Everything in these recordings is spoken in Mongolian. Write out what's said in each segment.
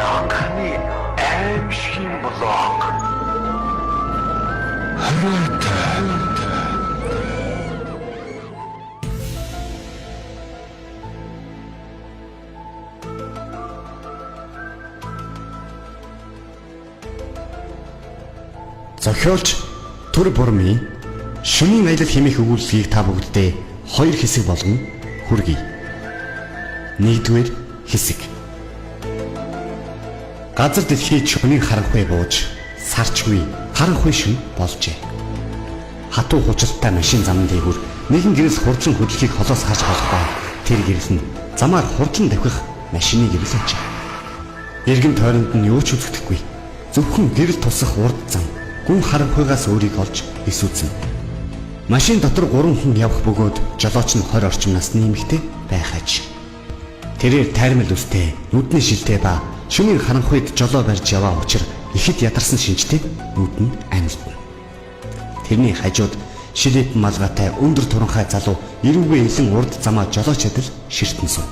Анхны аимшигын блог. Зохиолч Түр Бурмын шөнийн аялал хэмээх өгүүлбэрийг та бүгддээ хоёр хэсэг болгон хүргэе. Нэгдүгээр хэсэг. Газар дэлхийд шөнийн харанхуй бууж, сарчгүй харанхуй шөнө болжээ. Хатуу хуучилттай машин замын дээгүүр нэгэн гэрэл хурдлан хөдлөхийг холоос харж болохгүй. Тэр гэрэл нь замаар хурдлан давхих машины гэрэл ажээ. Эргэн тойронд нь юу ч үзэгдэхгүй. Зөвхөн гэрэл тусах урд зам гүн харанхуйгаас өөрийг олж эсвүцэн. Машин дотор 3 хүн явах бөгөөд жолооч нь 20 орчим насны эмэгтэй байхаж. Тэрээр тайрмал үстэй, нүдний шилтэй ба шөнийн харанхуйд жолоо барьж яваа учир ихэд ядарсан шинжтэй нүд нь амьдна. Тэрний хажууд шилэт малгайтай өндөр туранхай залуу эрүүгээ илэн урд замаа жолооч адил ширтэн суув.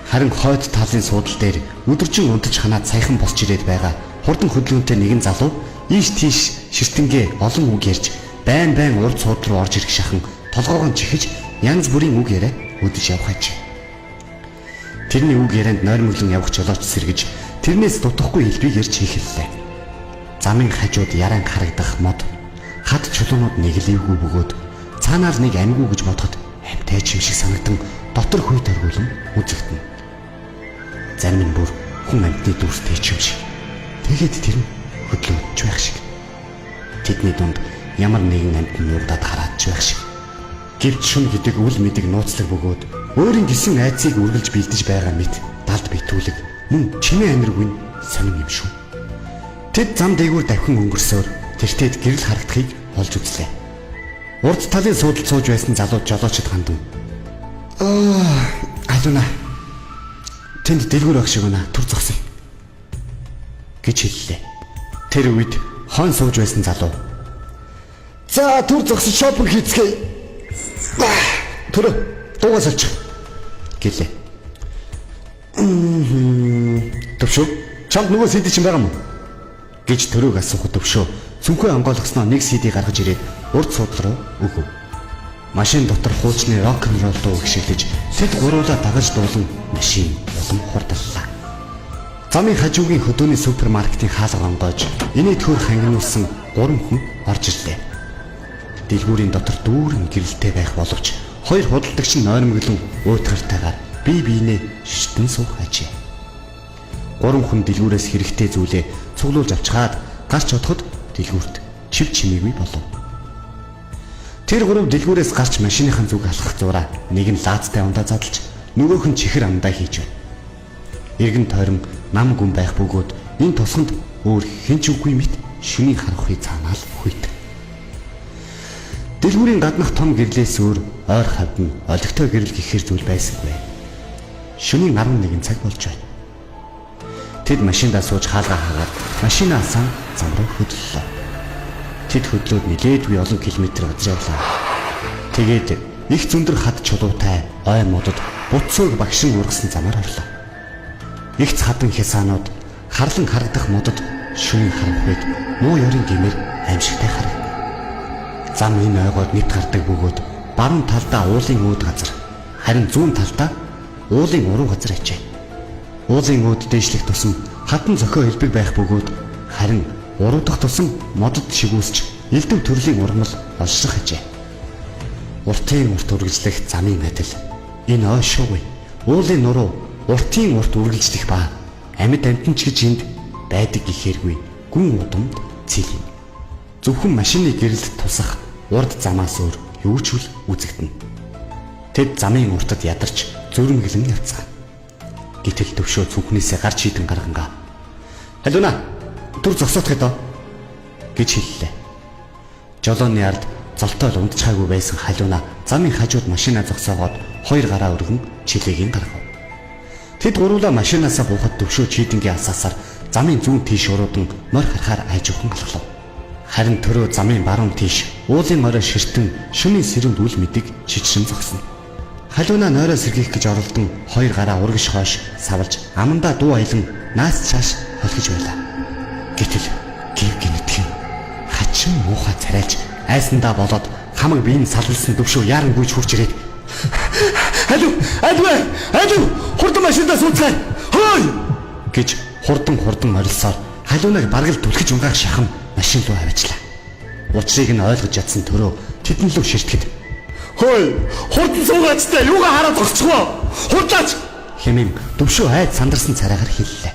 Харин хойд талын суудал дээр өдөржин унтаж ханаад саяхан босч ирээд байгаа хурдан хөдөлгөөнтэй нэгэн залуу ийш тийш ширтэнгээ олон үг ярьж байн урд сууд руу орж ирэх шахан толгоогоо чихэж янз бүрийн үг яриа өдөж явах аж. Тэрний үг ярианд нойрмоглон явах жолооч сэргэж тэрнээс дутахгүй хэлбэг ярьж эхэллээ. Замын хажууд яран харагдах мод хад чулуунууд нэглэвгүй бөгөөд цаанаар нэг амьгүй гэж бодоход амьтай ч юм шиг санагдан дотор хүйт оргуулсан үзэгдэнэ. Зарим нь бүр хүн амьтны дүрстэй ч юм шиг. Тэгээд тэр нь хөдлөж байх шиг. Тэдний дунд ямар нэгэн амьтан нуугдаад хараад байх шиг. Гэвч шүн гэдэг үл мэдэг нууцлаг бөгөөд өөрийн гисэн айцыг үргэлж бэлдэж байгаа мэт далд битүүлэг мөн чимээ амиргүй сонин юм шүү. Тэд зам дээгүүр давхин өнгөрсөөр тэртээд гэрэл харагдахыг олж үзлээ. Урд талын суудалд сууж байсан залуу жолоочд хандан. Алуна. Тэнд дэлгүүр байх шиг байна. Түр зогсъё гэж хэллээ. Тэр үед хон сууж байсан залуу. За түр зогсож шопинг хийцгээе. Түр дуугаас олчих гэлээ. Төвшөө чамд нөгөө CD чинь байгаа мó гэж төрөөг асуухад төвшөө цүнхээ онгойлгосноо нэг CD гаргаж ирээд урд суудлал руу өгөв. Машин дотор хуучны рок н рол дуу гიშгэлж тэд гуруула дагаж дуулан машин улам хурдллаа. Замын хажуугийн хөдөөний супермаркетын хаалга онгойж инээд хөр хангинуулсан 3 хүн орж ирлээ. Дэлгүүрийн дотор дүүрэн гэрэлтэй байх боловч хоёр худалдагч нь нойрмоглон уйтгартайгаар бие биенээ шиштэн суух ажээ. 3 хүн дэлгүүрээс хэрэгтэй зүйлээ цуглуулж авчгаад гарч одоход дэлгүүрт чив чимээгүй болов. Тэр 3 дэлгүүрээс гарч машиныхан зүг алхах зураа нэг нь лаацтай ундаа задлж нөгөөх нь чихэр амдаа хийж байна. Эргэн тойрон нам гүн байх бөгөөд энэ тусганд өөр хэн ч үгүй мэт шөнийн харанхуй цаанаал хүйт. Дэлгүүрийн гаднах том гэрлээс өөр ойр хавд нь олигтой гэрэл гэхэр зүйл байсангүй. Шөнийн 11 цаг болж байна. Тэд машиндаа сууж хаалгаа хаагаад машинаа сан зам руу хөдлөлөө. Тэд хөдлөөд нилээдгүй олон километр газар явлаа. Тэгээд их зөндөр хад чулуутай ой модод буцууг багшин ургасан замаар орлоо. Их цадан хясаанууд харлан харагдах модод шөнийн харанхуйд муу ёрын гэмээр аимшигтай харагд. Зам энэ ойгоод нэт гардаг бөгөөд баруун талдаа уулын өөд газар, харин зүүн талдаа уулын уруу газар ачээ. Уулын өөд дээшлэх тусам хатан зохио хэлбэг байх бөгөөд харин уруу дахь тусам модод шигүүсч элдв төрлийн ургамал олшрох ажээ. Уртын урт үргэлжлэх замын адил энэ ой шуугүй уулын нуруу уртын урт үргэлжлэх ба амьд амтанч гэж энд байдаг гэхээргүй гүн удамд цэлэн. Зөвхөн машины гэрэлд тусах урд замаас өөр юу ч үзэгдэнэ. Тэд замын уртад ядарч зөрмөглөн явцгаа. Гэтэл төвшөө цүнхнээсээ гарч хідэн гаргангаа. Алуна түр зогсоох гэдэг гэж хэллээ. Жолооны ард золтой л унтчаагүй байсан халуна замын хажууд машинаа зогсоогоод хоёр гараа өргөн чилээгийн гаргав. Тэд гуруула машинаасаа буухад төвшөө чийдэнгийн асаасаар замын зүүн тийш уруудан морь харахаар айж ухан алхлав. Харин төрөө замын баруун тийш уулын орой ширтэн шөнийн сэрүүнд үл мэдэг чичрэн зогсно. Халиуна нойроо сэргийх гэж оролдон хоёр гараа урагш хойш савлж амандаа дуу аялан наас цааш холхиж байлаа. Гэтэл гів гинэтхэн хачин муухай царайлж айсандаа болоод хамаг биеийн саллсан төвшөө яаран гүйж хурж ирээд Алив хурдан машиндаа сууцгаая. Хөөй гэж хурдан орилсоор халиунаг баргал түлхэж унгаах шахам машин руу аваачлаа. Учрыг нь ойлгож ядсан төрөө тэдэн лөө ширтгэд "Хөөй, хурдан суугаач та юугаа хараад зогсчихвоо. Хурдаач" хэмээн төвшөө айд сандарсан царайгаар хэллээ.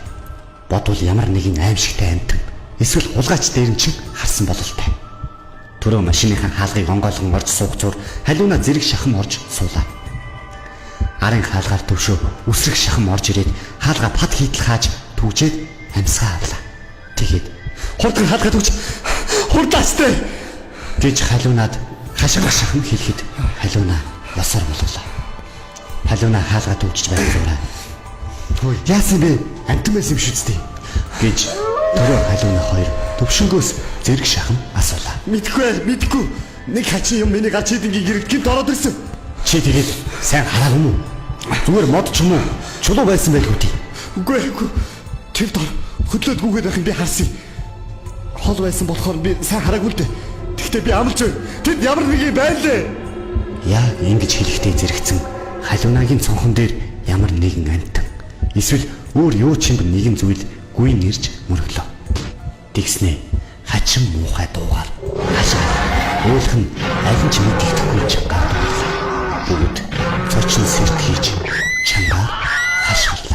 Бодвол ямар нэгэн аимшигтай амтан эсвэл хулгайч дээр нь чин харсан бололтой. Төрөө машиныхаа хаалгыг онгойлгон орж суух зур халиуна зэрэг шахам орж суулаа. Арын хаалгаар төвшөө үсрэг шахам орж ирээд хаалга пад хийдэл хааж түгжээд амьсгаа авлаа. Тэгээд хурдан хаалгаа түгж хурдаастай гэж халиунаад хашгирах шахам хэлэхэд халиуна ясаар болголоо. Халиуна хаалгаа түгжиж байгаад "Хөөе, яасан бэ? Амтан байсан юм шүү дээ" гэж төрөө халиуна хоёр төвшнгөөс зэрэг шахам асуулаа. Мэдгүй. Нэг хачин юм миний гач идэнгийн гэрэгт гинт ороод ирсэн. Чи тэгээд сайн хараагүй мүү? Зүгээр мод ч юм уу? Чулуу байсан байлгүй тий. Үгүй. Тэр дор хөдлөөд гүгээд байх юм би харсан. Хол байсан болохоор би сайн хараагүй л дээ. Тэгтээ би амлж байна. Тэд ямар нэг юм байлээ. Яа ингэж хэлэхдээ зэрэгцэн халиунагийн цонхон дээр ямар нэгэн амтан эсвэл өөр юу ч юм нэгэн зүйл гүйн ирж мөрөглөө. Тэгснээ хачин муухай дуугаар хашаа. Өөлх нь аль ч мэддэхгүй чангаар дуулаа. Бүгд цочин сэрт хийж чангаар хашгирлаа.